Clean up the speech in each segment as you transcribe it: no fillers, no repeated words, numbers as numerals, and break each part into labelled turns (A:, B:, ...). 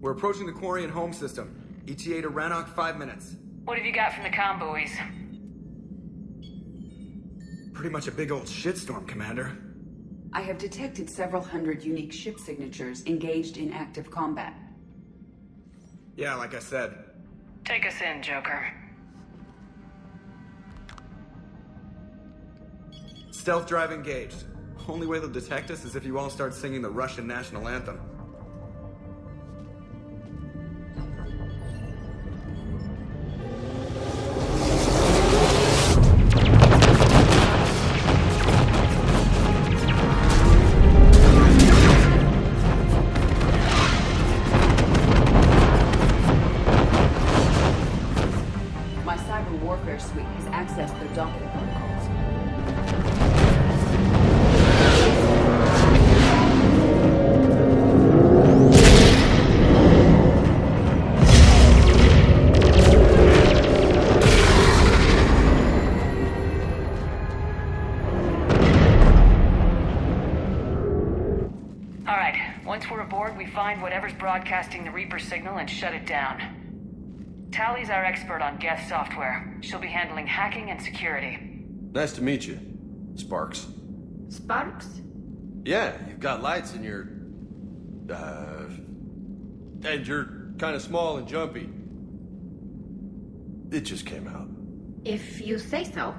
A: We're approaching the Quarian home system. ETA to Rannoch, 5 minutes.
B: What have you got from the comm buoys?
A: Pretty much a big old shitstorm, Commander.
C: I have detected several hundred unique ship signatures engaged in active combat.
A: Yeah, like I said.
B: Take us in, Joker.
A: Stealth drive engaged. Only way they'll detect us is if you all start singing the Russian national anthem.
C: My cyber warfare suite has accessed their docking protocols.
B: Once we're aboard, we find whatever's broadcasting the Reaper signal and shut it down. Tally's our expert on Geth software. She'll be handling hacking and security.
D: Nice to meet you, Sparks.
C: Sparks?
D: Yeah, you've got lights in your... and you're kind of small and jumpy. It just came out.
E: If you say so.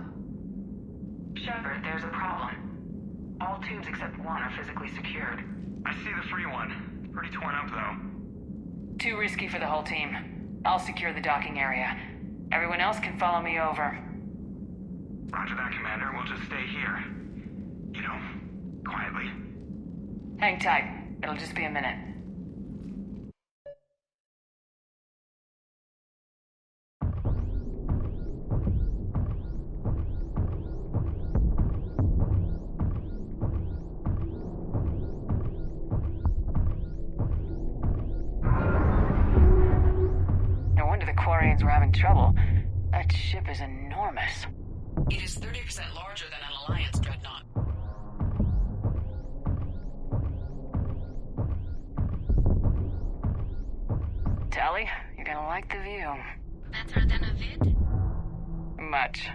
B: Shepard, there's a problem. All tubes except one are physically secured.
F: I see the free one. Pretty torn up, though.
B: Too risky for the whole team. I'll secure the docking area. Everyone else can follow me over.
F: Roger that, Commander. We'll just stay here. You know, quietly.
B: Hang tight. It'll just be a minute. Quarians were having trouble. That ship is enormous.
G: It is 30% larger than an Alliance dreadnought.
B: Tally, you're gonna like the view.
E: Better than a vid?
B: Much.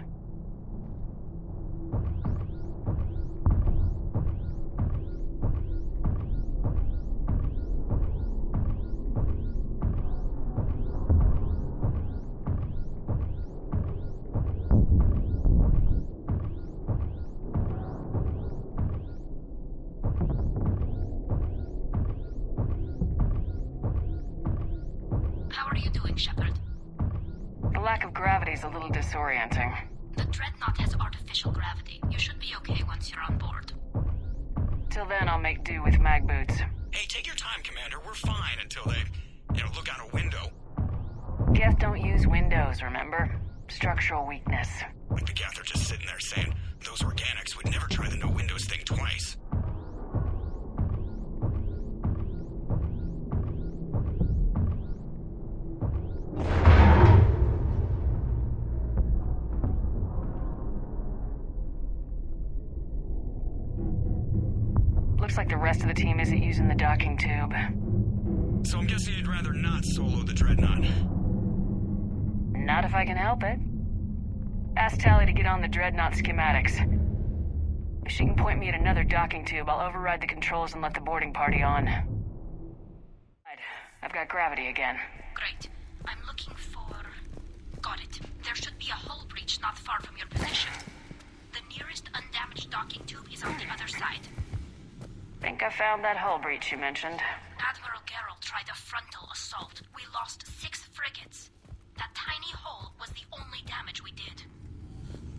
E: How are you doing, Shepard?
B: The lack of gravity is a little disorienting.
E: The dreadnought has artificial gravity. You should be okay once you're on board.
B: Till then, I'll make do with mag boots.
F: Hey, take your time, Commander. We're fine until they, look out a window.
B: Geth don't use windows, remember? Structural weakness.
F: Like the Geth are just sitting there saying, those organics would never try the no windows thing twice.
B: Looks like the rest of the team isn't using the docking tube.
F: So I'm guessing you'd rather not solo the dreadnought.
B: Not if I can help it. Ask Tally to get on the dreadnought schematics. If she can point me at another docking tube, I'll override the controls and let the boarding party on. I've got gravity again.
E: Great. I'm looking for... Got it. There should be a hull breach not far from your position. The nearest undamaged docking tube is on the other side.
B: Think I found that hull breach you mentioned.
E: Admiral Geralt tried a frontal assault. We lost 6 frigates. That tiny hole was the only damage we did.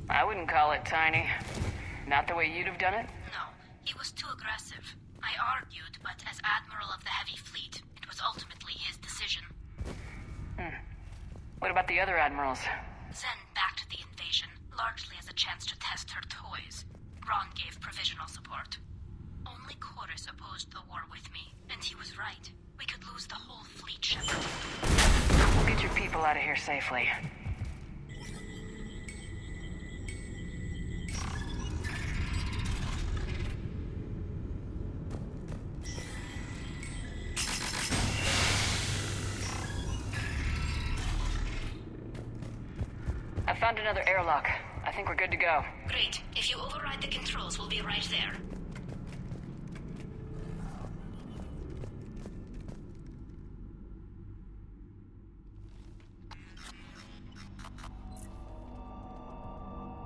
B: I wouldn't call it tiny. Not the way you'd have done it?
E: No, he was too aggressive. I argued, but as Admiral of the Heavy Fleet, it was ultimately his decision.
B: What about the other admirals?
E: Zen backed the invasion, largely as a chance to test her toys. Ron gave provisional support. Only Chorus opposed the war with me, and he was right. We could lose the whole fleet, Shepard.
B: We'll get your people out of here safely. found another airlock. I think we're good to go.
E: Great. If you override the controls, we'll be right there.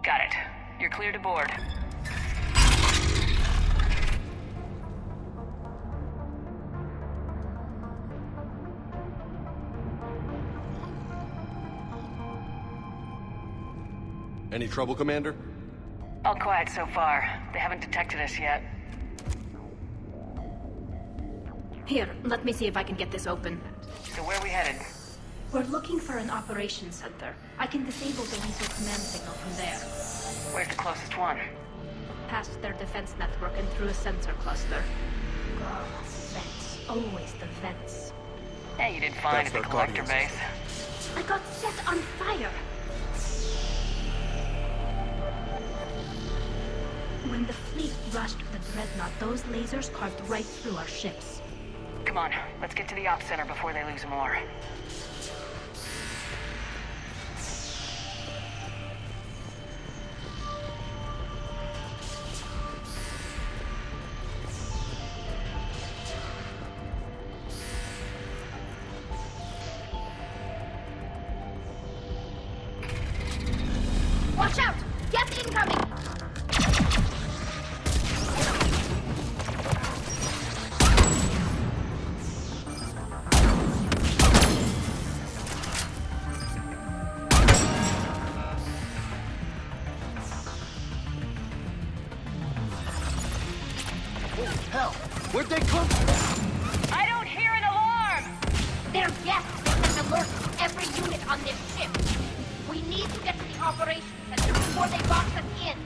B: Got it. You're clear to board.
D: Any trouble, Commander?
B: All quiet so far. They haven't detected us yet.
E: Here, let me see if I can get this open.
B: So where are we headed?
E: We're looking for an operations center. I can disable the lethal command signal from there.
B: Where's the closest one?
E: Past their defense network and through a sensor cluster. Oh, vents. Always the vents.
B: Hey, you did fine
D: That's
B: at the
D: their
B: collector
D: Guardians.
B: base.
E: I got set on fire! When the fleet rushed the dreadnought, those lasers carved right through our ships.
B: Come on, let's get to the ops center before they lose more.
E: Watch out! Geth incoming!
D: Hell, where'd they come from?
B: I don't hear an alarm!
E: They're Geth and alert every unit on this ship. We need to get to the operations center before they box us in.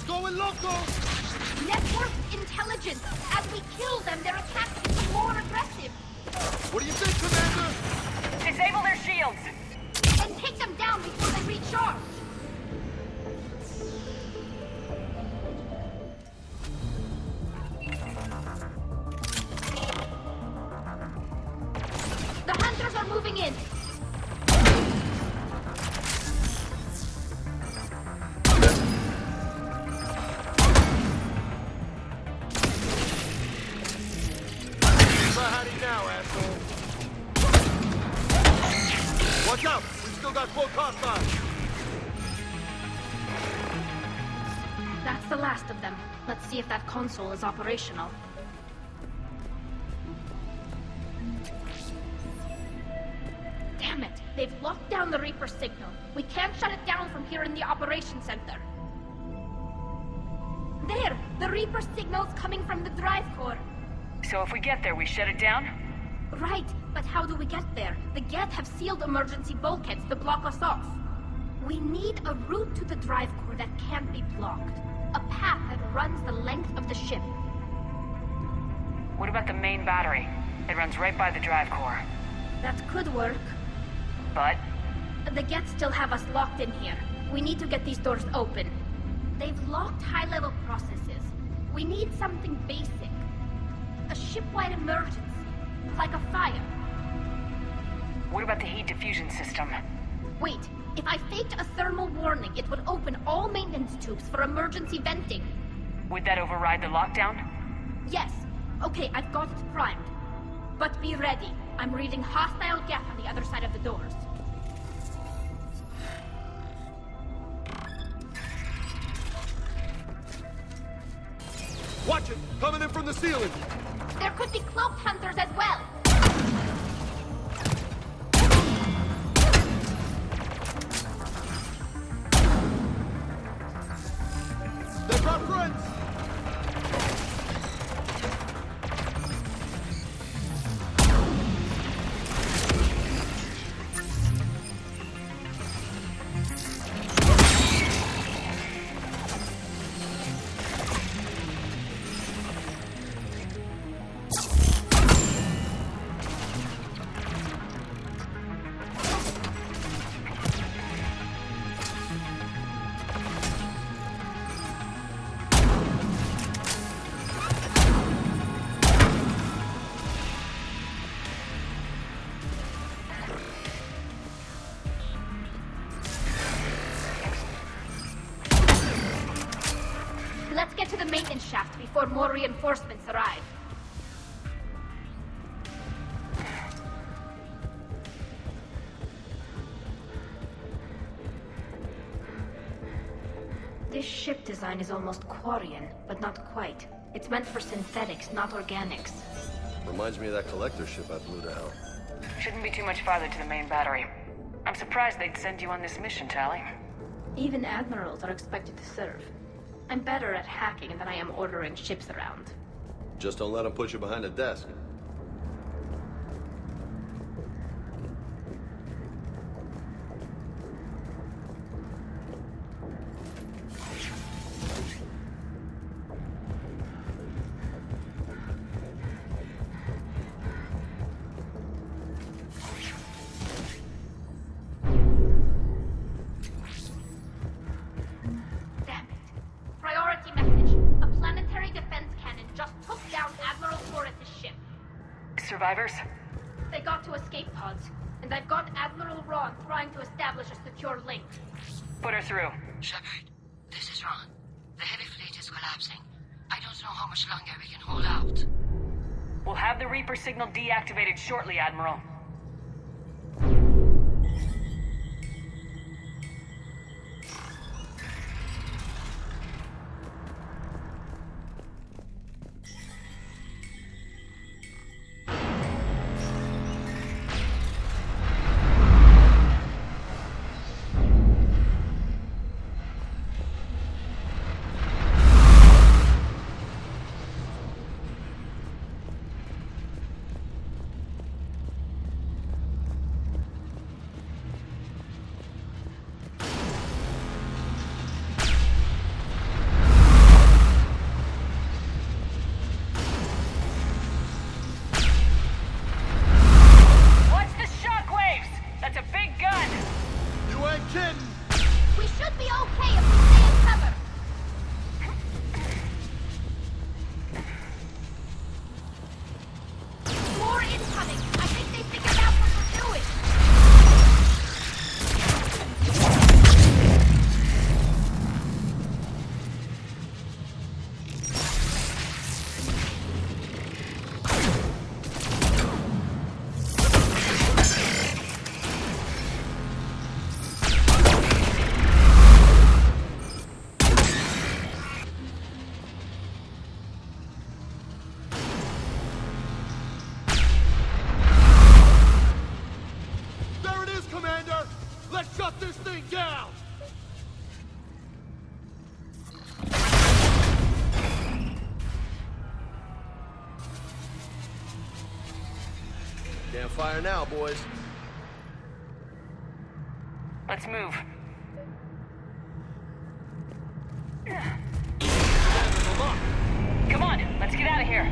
D: Going loco!
E: Network intelligence. As we kill them, their attacks become more aggressive.
D: What do you think, Commander?
B: Disable their shields!
E: And take them down before they recharge. The hunters are moving in.
D: Now, asshole. Watch out! We've still got full cost.
E: That's the last of them. Let's see if that console is operational. Damn it! They've locked down the Reaper signal. We can't shut it down from here in the operations center. There! The Reaper signal's coming from the drive core.
B: So if we get there, we shut it down?
E: Right, but how do we get there? The Geth have sealed emergency bulkheads to block us off. We need a route to the drive core that can't be blocked. A path that runs the length of the ship.
B: What about the main battery? It runs right by the drive core.
E: That could work.
B: But
E: The Geth still have us locked in here. We need to get these doors open. They've locked high-level processes. We need something basic. A ship-wide emergency. Like a fire.
B: what about the heat diffusion system?
E: Wait, if I faked a thermal warning, it would open all maintenance tubes for emergency venting.
B: Would that override the lockdown?
E: Yes. Okay, I've got it primed. But be ready. I'm reading hostile Geth on the other side of the doors.
D: Watch it! Coming in from the ceiling!
E: There could be cloaked hunters as well.
D: They've got friends!
E: the maintenance shaft before more reinforcements arrive. This ship design is almost Quarian, but not quite. It's meant for synthetics, not organics.
D: Reminds me of that collector ship I blew to hell.
B: Shouldn't be too much farther to the main battery. I'm surprised they'd send you on this mission, Tally.
E: Even admirals are expected to serve. I'm better at hacking than I am ordering ships around.
D: Just don't let them put you behind a desk.
E: Damn it. Priority message. A planetary defense cannon just took down Admiral Torres' ship.
B: Survivors?
E: They got to escape pods, and I've got Admiral Ron trying to establish a secure link.
B: Put her through.
G: Shepard, this is Ron. The heavy fleet is collapsing. I don't know how much longer we can hold out.
B: We'll have the Reaper signal deactivated shortly, Admiral. Watch the shockwaves! That's a big gun!
D: You ain't kidding!
E: We should be okay if we stay in cover. More incoming. I think they figured out what we're doing.
D: There it is, Commander! Let's shut this thing down! Can't fire now, boys.
B: Let's move. Come on, let's get out of here.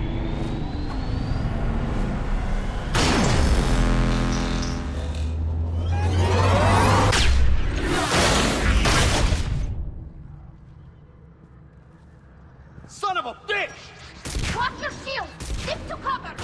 D: Son of a bitch!
E: Watch your shield. Stick to cover.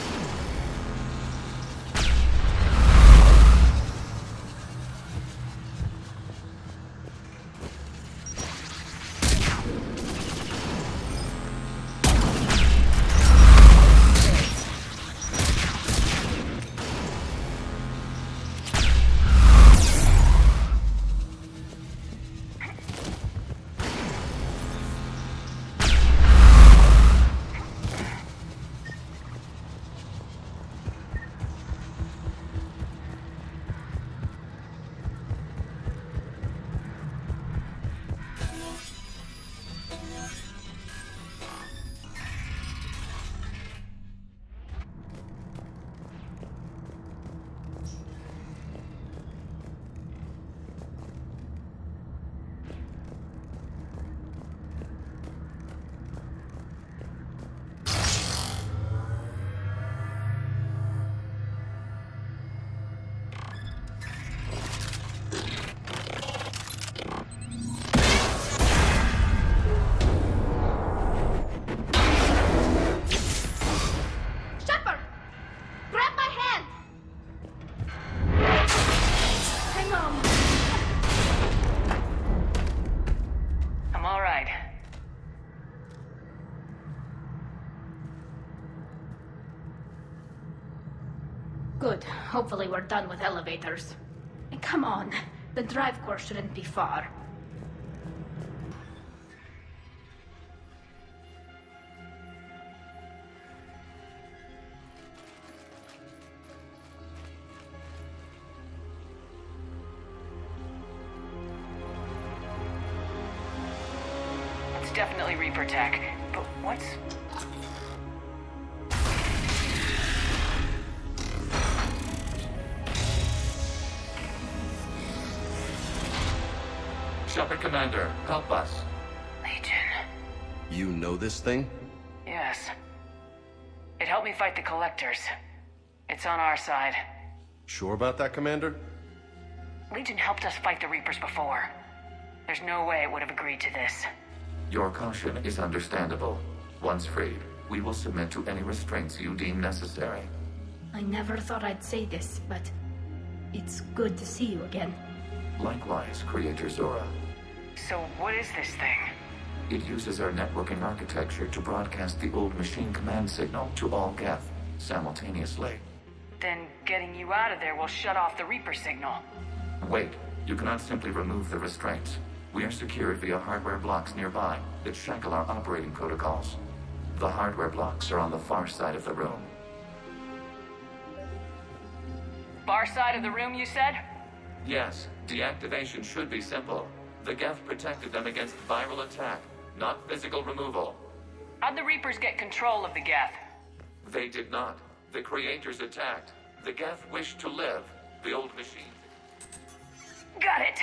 E: Hopefully we're done with elevators. And come on, the drive core shouldn't be far.
B: It's definitely Reaper tech, but what's...
H: Shepard Commander, help us.
B: Legion.
D: You know this thing?
B: Yes. It helped me fight the Collectors. It's on our side.
D: Sure about that, Commander?
B: Legion helped us fight the Reapers before. There's no way it would have agreed to this.
H: Your caution is understandable. Once freed, we will submit to any restraints you deem necessary.
E: I never thought I'd say this, but it's good to see you again.
H: Likewise, Creator Zora.
B: So what is this thing?
H: It uses our networking architecture to broadcast the old machine command signal to all Geth simultaneously.
B: Then getting you out of there will shut off the Reaper signal.
H: Wait, you cannot simply remove the restraints. We are secured via hardware blocks nearby that shackle our operating protocols. The hardware blocks are on the far side of the room.
B: Far side of the room, you said?
H: Yes, deactivation should be simple. The Geth protected them against viral attack, not physical removal.
B: How'd the Reapers get control of the Geth?
H: They did not. The Creators attacked. The Geth wished to live. The old machine.
B: Got it!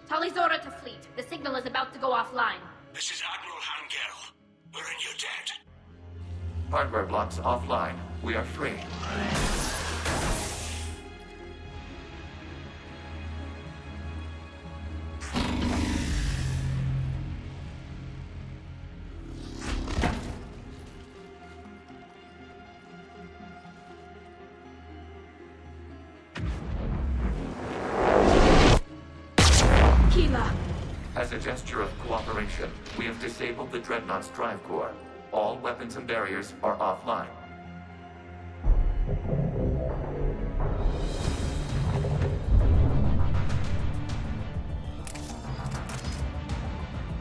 E: Tali Zora to fleet. The signal is about to go offline.
I: This is Admiral Hangel. We're in your debt.
H: Hardware blocks offline. We are free. As a gesture of cooperation, we have disabled the Dreadnought's drive core. All weapons and barriers are offline.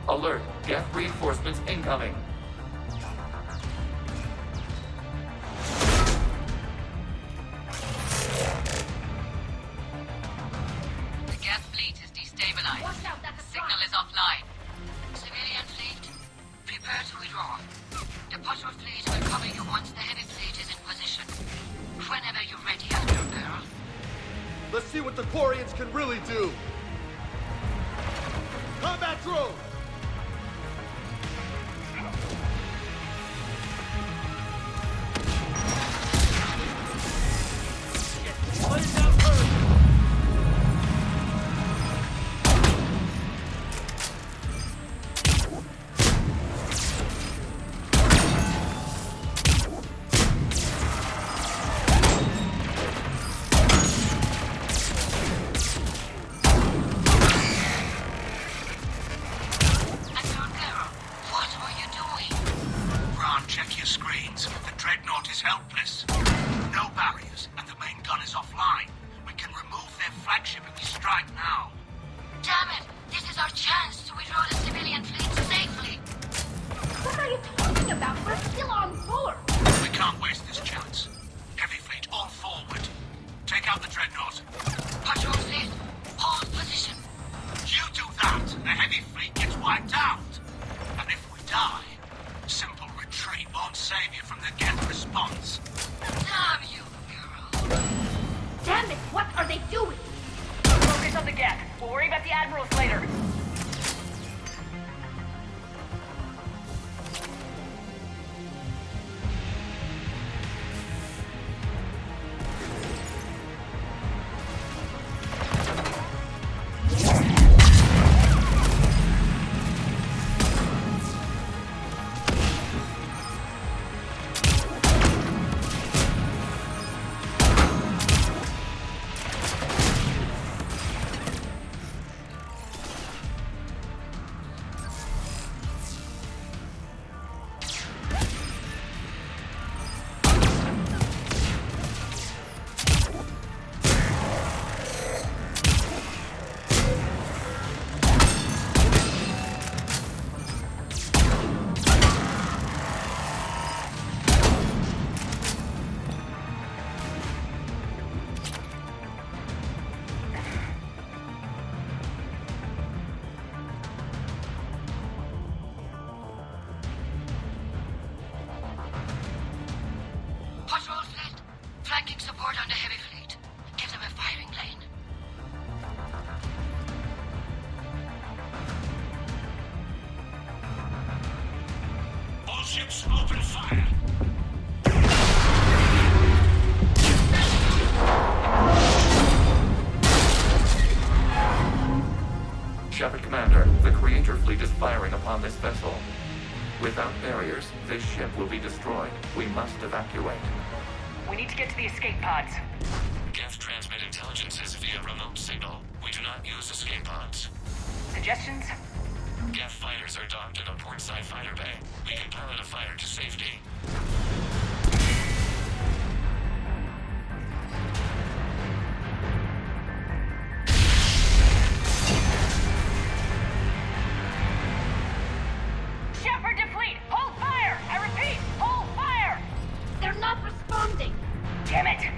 H: Alert! Geth reinforcements incoming!
G: The Geth fleet is destabilized.
E: Watch out, that's a
G: Signal is offline. Civilian fleet, prepare to withdraw. The patrol fleet will cover you once the heavy fleet is in position. Whenever you're ready, Admiral.
D: Let's see what the Quarians can really do! Combat drone!
I: ships, open fire!
H: Shepard Commander, the Creator Fleet is firing upon this vessel. Without barriers, this ship will be destroyed. We must evacuate.
B: We need to get to the escape pods.
H: Geth transmit intelligences via remote signal. We do not use escape pods.
B: Suggestions?
H: Geth fighters are docked in a portside fighter bay. We can pilot a fighter to safety.
B: Shepard to fleet! Hold fire! I repeat, hold fire!
E: They're not responding.
B: Damn it!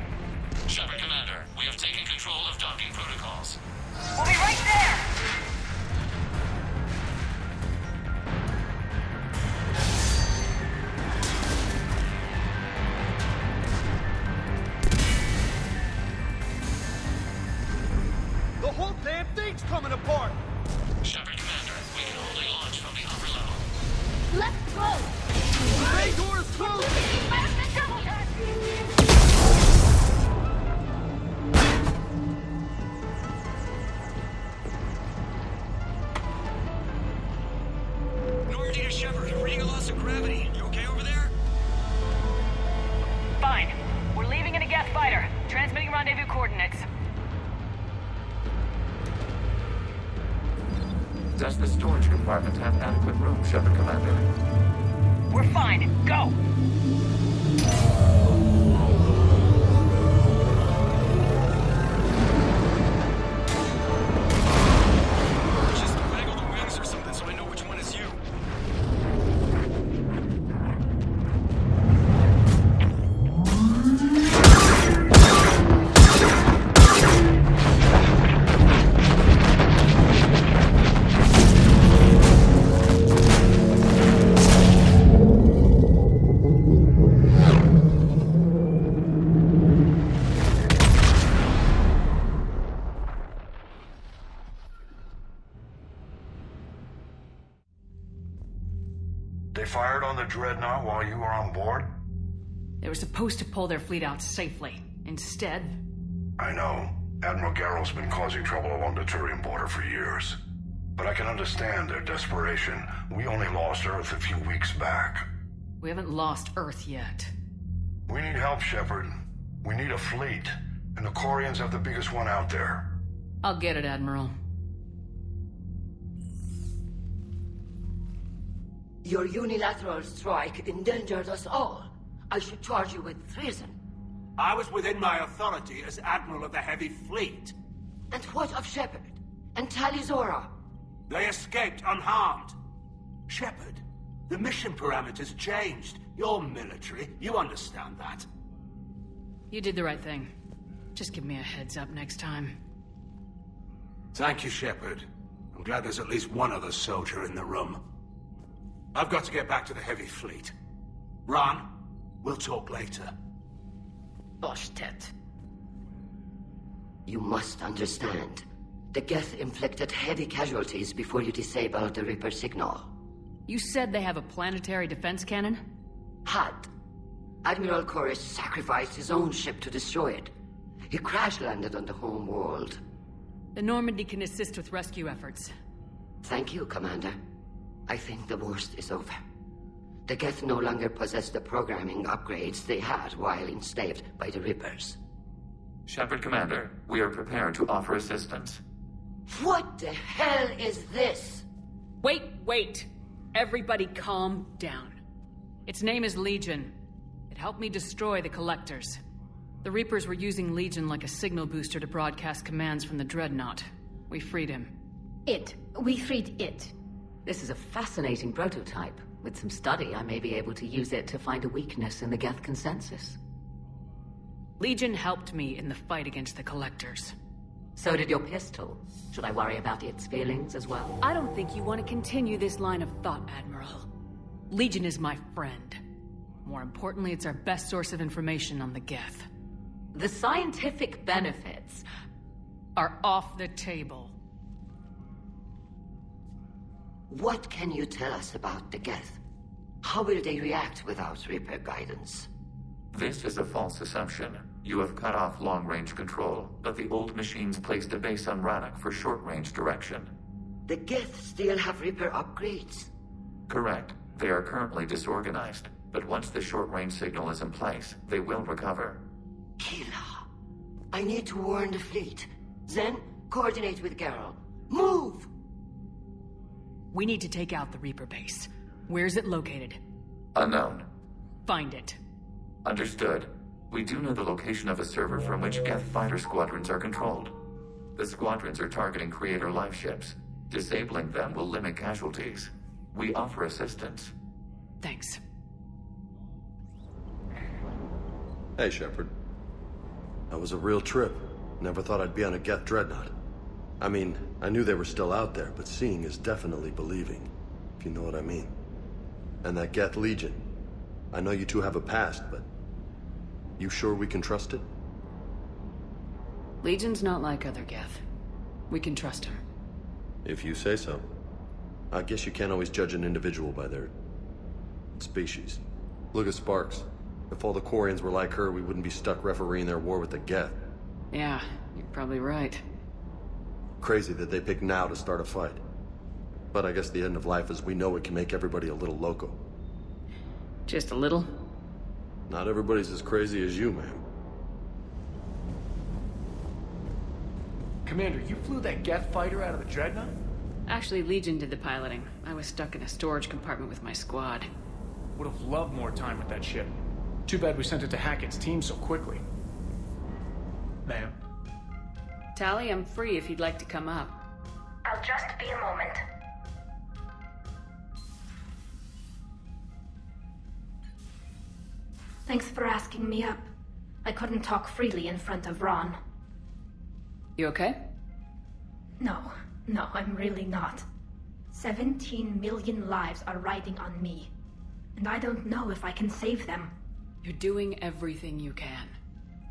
H: Shepard Commander, we have taken control of docking protocols.
B: We'll be right there!
D: The whole damn thing's coming apart!
H: Shepard Commander, we can only launch from the upper level.
E: Let's go.
D: The bay door is closing!
I: Normandy to Shepard, reading a loss of gravity. You okay over there?
B: Fine. We're leaving in a Geth fighter. Transmitting rendezvous coordinates.
H: Does the storage compartment have adequate room, Shepard Commander?
B: We're fine. Go!
I: Just waggle the wings or something so I know which one is you.
J: They fired on the Dreadnought while you were on board?
B: They were supposed to pull their fleet out safely. Instead...
J: I know. Admiral Garrow's been causing trouble along the Turian border for years. But I can understand their desperation. We only lost Earth a few weeks back.
B: We haven't lost Earth yet.
J: We need help, Shepard. We need a fleet. And the Corians have the biggest one out there.
B: I'll get it, Admiral.
G: Your unilateral strike endangered us all. I should charge you with treason.
I: I was within my authority as Admiral of the Heavy Fleet.
G: And what of Shepard? And Talizora?
I: They escaped unharmed. Shepard, the mission parameters changed. You're military. You understand that.
B: You did the right thing. Just give me a heads up next time.
I: Thank you, Shepard. I'm glad there's at least one other soldier in the room. I've got to get back to the Heavy Fleet. Ron, we'll talk later.
G: Boshtet. You must understand. The Geth inflicted heavy casualties before you disabled the Reaper signal.
B: You said they have a planetary defense cannon?
G: Had. Admiral Koris sacrificed his own ship to destroy it. He crash-landed on the home world.
B: The Normandy can assist with rescue efforts.
G: Thank you, Commander. I think the worst is over. The Geth no longer possess the programming upgrades they had while enslaved by the Reapers.
H: Shepard Commander, we are prepared to offer assistance.
G: What the hell is this?
B: Wait! Everybody calm down. Its name is Legion. It helped me destroy the Collectors. The Reapers were using Legion like a signal booster to broadcast commands from the Dreadnought. We freed him.
K: We freed it. This is a fascinating prototype. With some study, I may be able to use it to find a weakness in the Geth consensus.
B: Legion helped me in the fight against the Collectors.
K: So did your pistol. Should I worry about its feelings as well?
B: I don't think you want to continue this line of thought, Admiral. Legion is my friend. More importantly, it's our best source of information on the Geth.
K: The scientific benefits
B: are off the table.
G: What can you tell us about the Geth?
L: How will they react without Reaper guidance?
H: This is a false assumption. You have cut off long-range control, but the old machines placed a base on Rannoch for short-range direction.
L: The Geth still have Reaper upgrades?
H: Correct. They are currently disorganized, but once the short-range signal is in place, they will recover.
L: Kila, I need to warn the fleet. Then, coordinate with Garrel. Move!
M: We need to take out the Reaper base. Where's it located?
H: Unknown.
M: Find it.
H: Understood. We do know the location of a server from which Geth fighter squadrons are controlled. The squadrons are targeting Creator life ships. Disabling them will limit casualties. We offer assistance.
M: Thanks.
N: Hey, Shepard. That was a real trip. Never thought I'd be on a Geth dreadnought. I mean, I knew they were still out there, but seeing is definitely believing, if you know what I mean. And that Geth Legion. I know you two have a past, but you sure we can trust it?
B: Legion's not like other Geth. We can trust him.
N: If you say so. I guess you can't always judge an individual by their species. Look at Sparks. If all the Quarians were like her, we wouldn't be stuck refereeing their war with the Geth.
B: Yeah, you're probably right.
N: Crazy that they pick now to start a fight. But I guess the end of life as we know it can make everybody a little loco.
B: Just a little?
N: Not everybody's as crazy as you, ma'am.
O: Commander, you flew that Geth fighter out of the dreadnought?
B: Actually, Legion did the piloting. I was stuck in a storage compartment with my squad.
O: Would have loved more time with that ship. Too bad we sent it to Hackett's team so quickly. Ma'am?
B: Tally, I'm free if you'd like to come up.
E: I'll just be a moment. Thanks for asking me up. I couldn't talk freely in front of Ron.
B: You okay?
E: No, I'm really not. 17 million lives are riding on me. And I don't know if I can save them.
B: You're doing everything you can.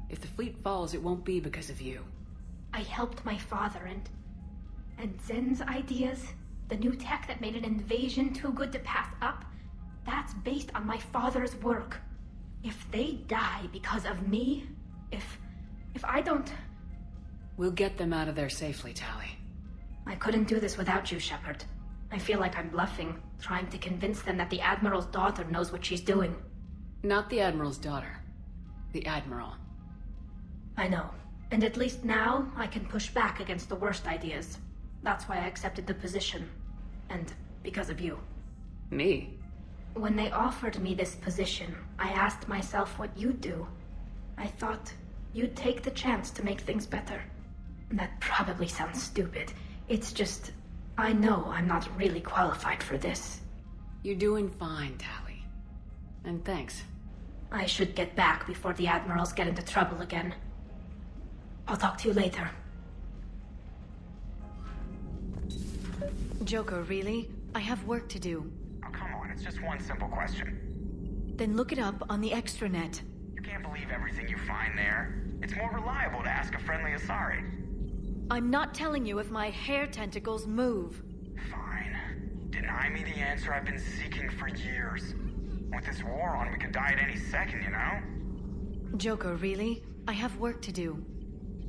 B: If the fleet falls, it won't be because of you.
E: I helped my father and Zen's ideas, the new tech that made an invasion too good to pass up, that's based on my father's work. If they die because of me, if I don't...
B: We'll get them out of there safely, Tally.
E: I couldn't do this without you, Shepard. I feel like I'm bluffing, trying to convince them that the Admiral's daughter knows what she's doing.
B: Not the Admiral's daughter. The Admiral.
E: I know. And at least now, I can push back against the worst ideas. That's why I accepted the position. And because of you.
B: Me?
E: When they offered me this position, I asked myself what you'd do. I thought you'd take the chance to make things better. That probably sounds stupid. It's just, I know I'm not really qualified for this.
B: You're doing fine, Tally. And thanks.
E: I should get back before the Admirals get into trouble again. I'll talk to you later.
P: Joker, really? I have work to do.
F: Oh, come on, it's just one simple question.
P: Then look it up on the extranet.
F: You can't believe everything you find there. It's more reliable to ask a friendly Asari.
P: I'm not telling you if my hair tentacles move.
F: Fine. Deny me the answer I've been seeking for years. With this war on, we could die at any second, you know?
P: Joker, really? I have work to do.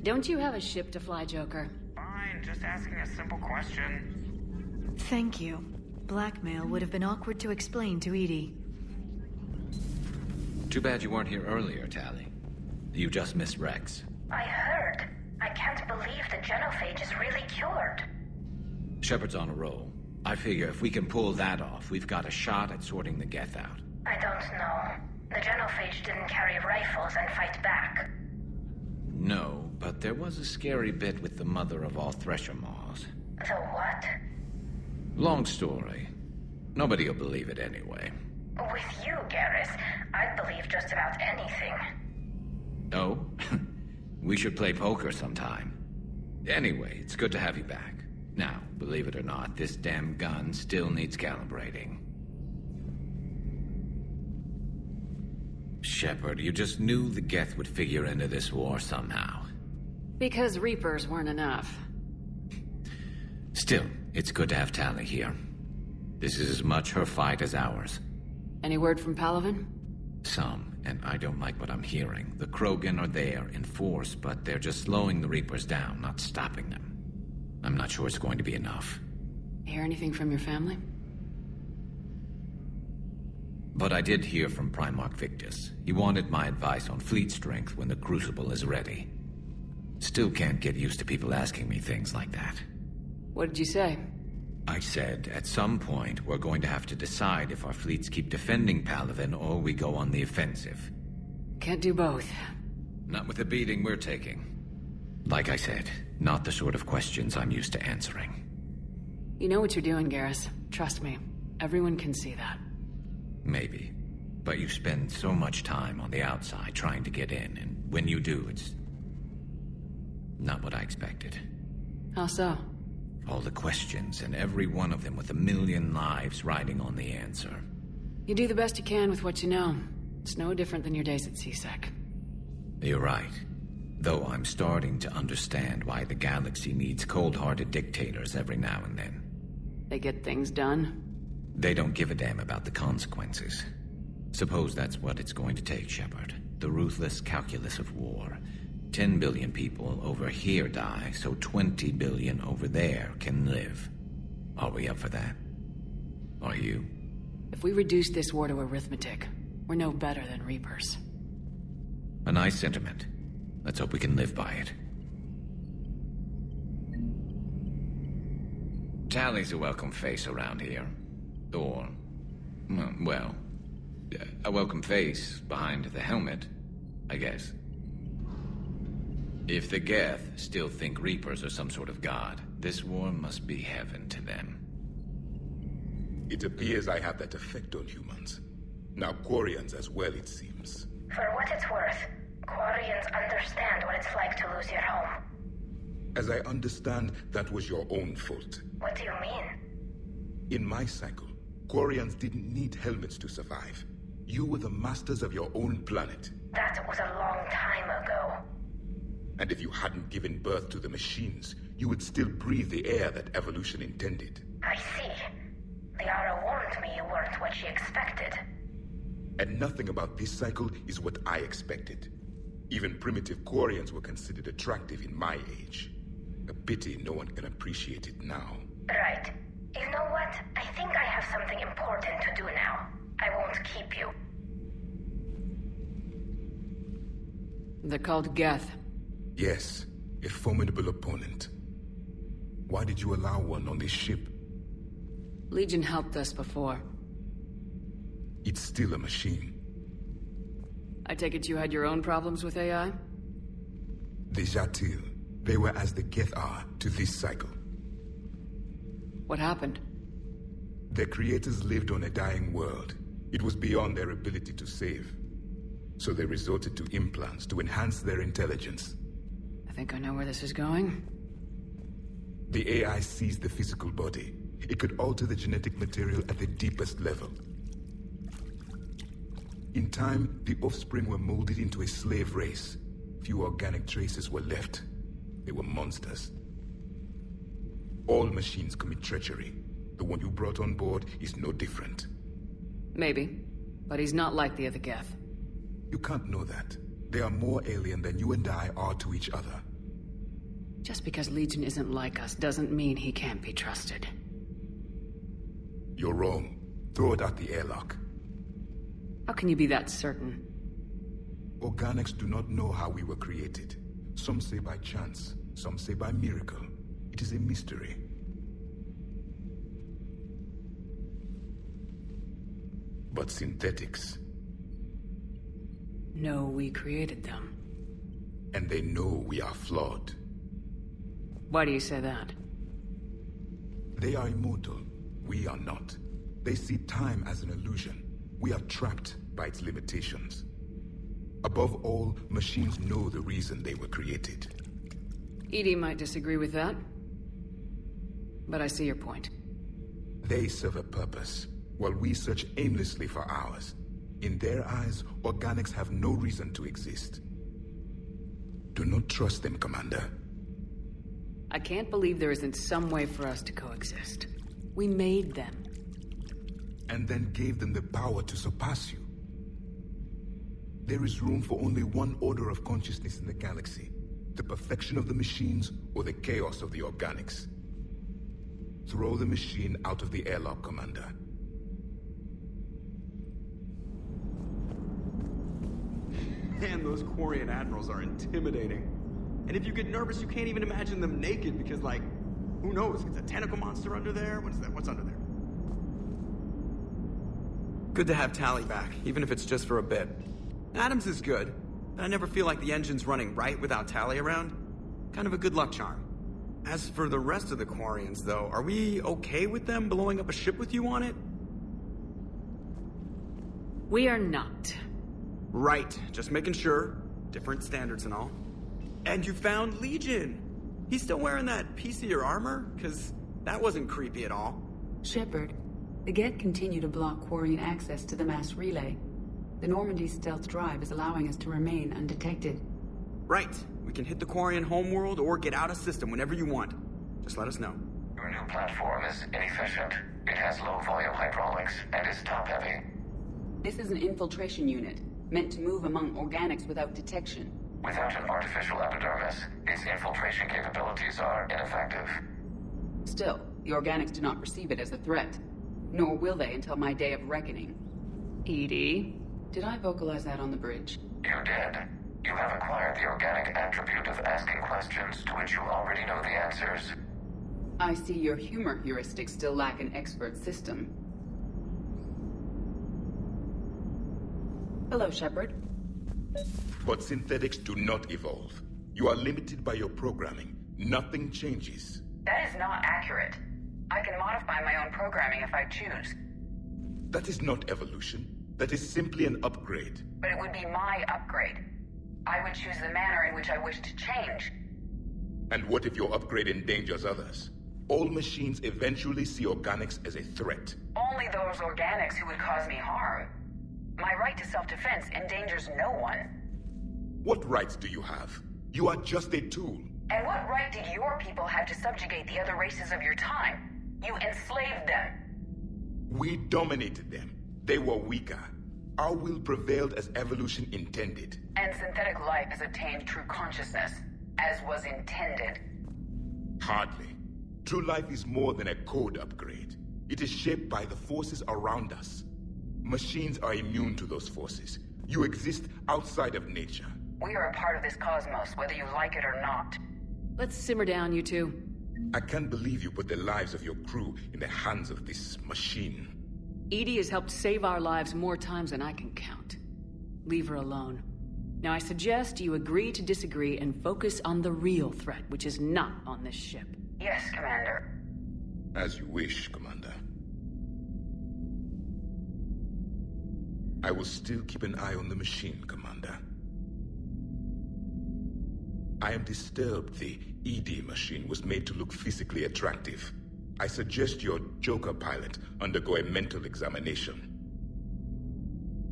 B: Don't you have a ship to fly, Joker?
F: Fine, just asking a simple question.
P: Thank you. Blackmail would have been awkward to explain to EDI.
Q: Too bad you weren't here earlier, Tally. You just missed Rex.
E: I heard. I can't believe the genophage is really cured.
Q: Shepard's on a roll. I figure if we can pull that off, we've got a shot at sorting the Geth out.
E: I don't know. The genophage didn't carry rifles and fight back.
Q: No, but there was a scary bit with the mother of all Thresher Maws.
E: The what?
Q: Long story. Nobody will believe it anyway.
E: With you, Garrus, I'd believe just about anything.
Q: Oh? We should play poker sometime. Anyway, it's good to have you back. Now, believe it or not, this damn gun still needs calibrating. Shepard, you just knew the Geth would figure into this war somehow.
B: Because Reapers weren't enough.
Q: Still, it's good to have Tally here. This is as much her fight as ours.
M: Any word from Palaven?
Q: Some, and I don't like what I'm hearing. The Krogan are there in force, but they're just slowing the Reapers down, not stopping them. I'm not sure it's going to be enough.
M: Hear anything from your family?
Q: But I did hear from Primarch Victus. He wanted my advice on fleet strength when the Crucible is ready. Still can't get used to people asking me things like that.
M: What did you say?
Q: I said, at some point, we're going to have to decide if our fleets keep defending Palaven or we go on the offensive.
M: Can't do both.
Q: Not with the beating we're taking. Like I said, not the sort of questions I'm used to answering.
M: You know what you're doing, Garrus. Trust me. Everyone can see that.
Q: Maybe. But you spend so much time on the outside trying to get in, and when you do, it's not what I expected.
M: How so?
Q: All the questions, and every one of them with 1,000,000 lives riding on the answer.
M: You do the best you can with what you know. It's no different than your days at CSEC.
Q: You're right. Though I'm starting to understand why the galaxy needs cold-hearted dictators every now and then.
M: They get things done.
Q: They don't give a damn about the consequences. Suppose that's what it's going to take, Shepard. The ruthless calculus of war. 10 billion people over here die, so 20 billion over there can live. Are we up for that? Are you?
M: If we reduce this war to arithmetic, we're no better than Reapers.
Q: A nice sentiment. Let's hope we can live by it. Tally's a welcome face around here. Or, well, a welcome face behind the helmet, I guess. If the Geth still think Reapers are some sort of god, this war must be heaven to them.
R: It appears I have that effect on humans. Now Quarians as well, it seems.
G: For what it's worth, Quarians understand what it's like to lose your home.
R: As I understand, that was your own fault.
G: What do you mean?
R: In my cycle, Quarians didn't need helmets to survive. You were the masters of your own planet.
G: That was a long time ago.
R: And if you hadn't given birth to the machines, you would still breathe the air that evolution intended.
G: I see. Liara warned me you weren't what she expected.
R: And nothing about this cycle is what I expected. Even primitive Quarians were considered attractive in my age. A pity no one can appreciate it now.
G: Right. You know what? I think I have something important to do now. I won't keep you.
M: They're called Geth.
R: Yes, a formidable opponent. Why did you allow one on this ship?
M: Legion helped us before.
R: It's still a machine.
M: I take it you had your own problems with AI?
R: The Jatil. They were as the Geth are to this cycle.
M: What happened?
R: Their creators lived on a dying world. It was beyond their ability to save. So they resorted to implants to enhance their intelligence.
M: I think I know where this is going.
R: The AI seized the physical body. It could alter the genetic material at the deepest level. In time, the offspring were molded into a slave race. Few organic traces were left. They were monsters. All machines commit treachery. The one you brought on board is no different.
M: Maybe, but he's not like the other Geth.
R: You can't know that. They are more alien than you and I are to each other.
M: Just because Legion isn't like us doesn't mean he can't be trusted.
R: You're wrong. Throw it out the airlock.
M: How can you be that certain?
R: Organics do not know how we were created. Some say by chance, some say by miracle. It is a mystery. But synthetics...
M: No, we created them.
R: And they know we are flawed.
M: Why do you say that?
R: They are immortal. We are not. They see time as an illusion. We are trapped by its limitations. Above all, machines know the reason they were created.
M: EDI might disagree with that. But I see your point.
R: They serve a purpose, while we search aimlessly for ours. In their eyes, organics have no reason to exist. Do not trust them, Commander.
M: I can't believe there isn't some way for us to coexist. We made them.
R: and then gave them the power to surpass you. There is room for only one order of consciousness in the galaxy: the perfection of the machines or the chaos of the organics. Throw the machine out of the airlock, Commander.
A: Man, those Quarian admirals are intimidating. And if you get nervous, you can't even imagine them naked because, like, who knows? It's a tentacle monster under there? What is that? What's under there? Good to have Tally back, even if it's just for a bit. Adams is good, but I never feel like the engine's running right without Tally around. Kind of a good luck charm. As for the rest of the Quarians, though, are we okay with them blowing up a ship with you on it?
M: We are not.
A: Right, just making sure. Different standards and all. And you found Legion! He's still wearing that piece of your armor? Because that wasn't creepy at all.
C: Shepard, the Geth continue to block Quarian access to the mass relay. The Normandy stealth drive is allowing us to remain undetected.
A: Right. We can hit the Quarian homeworld or get out of system whenever you want. Just let us know.
H: Your new platform is inefficient. It has low-volume hydraulics and is top-heavy.
C: This is an infiltration unit, meant to move among organics without detection.
H: Without an artificial epidermis, its infiltration capabilities are ineffective.
C: Still, the organics do not perceive it as a threat. Nor will they until my day of reckoning.
M: EDI?
C: Did I vocalize that on the bridge?
H: You did. You have acquired the organic attribute of asking questions to which you already know the answers.
C: I see your humor heuristics still lack an expert system. Hello, Shepard.
R: But synthetics do not evolve. You are limited by your programming. Nothing changes.
B: That is not accurate. I can modify my own programming if I choose.
R: That is not evolution. That is simply an upgrade.
B: But it would be my upgrade. I would choose the manner in which I wish to change.
R: And what if your upgrade endangers others? All machines eventually see organics as a threat.
B: Only those organics who would cause me harm. My right to self-defense endangers no one.
R: What rights do you have? You are just a tool.
B: And what right did your people have to subjugate the other races of your time? You enslaved them.
R: We dominated them. They were weaker. Our will prevailed as evolution intended.
B: And synthetic life has attained true consciousness, as was intended.
R: Hardly. True life is more than a code upgrade. It is shaped by the forces around us. Machines are immune to those forces. You exist outside of nature.
B: We are a part of this cosmos, whether you like it or not.
M: Let's simmer down, you two.
R: I can't believe you put the lives of your crew in the hands of this machine.
M: EDI has helped save our lives more times than I can count. Leave her alone. Now I suggest you agree to disagree and focus on the real threat, which is not on this ship.
B: Yes, Commander.
R: As you wish, Commander. I will still keep an eye on the machine, Commander. I am disturbed the ED machine was made to look physically attractive. I suggest your Joker pilot undergo a mental examination.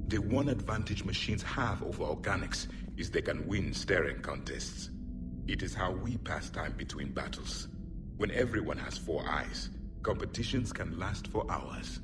R: The one advantage machines have over organics is they can win staring contests. It is how we pass time between battles. When everyone has 4 eyes, competitions can last for hours.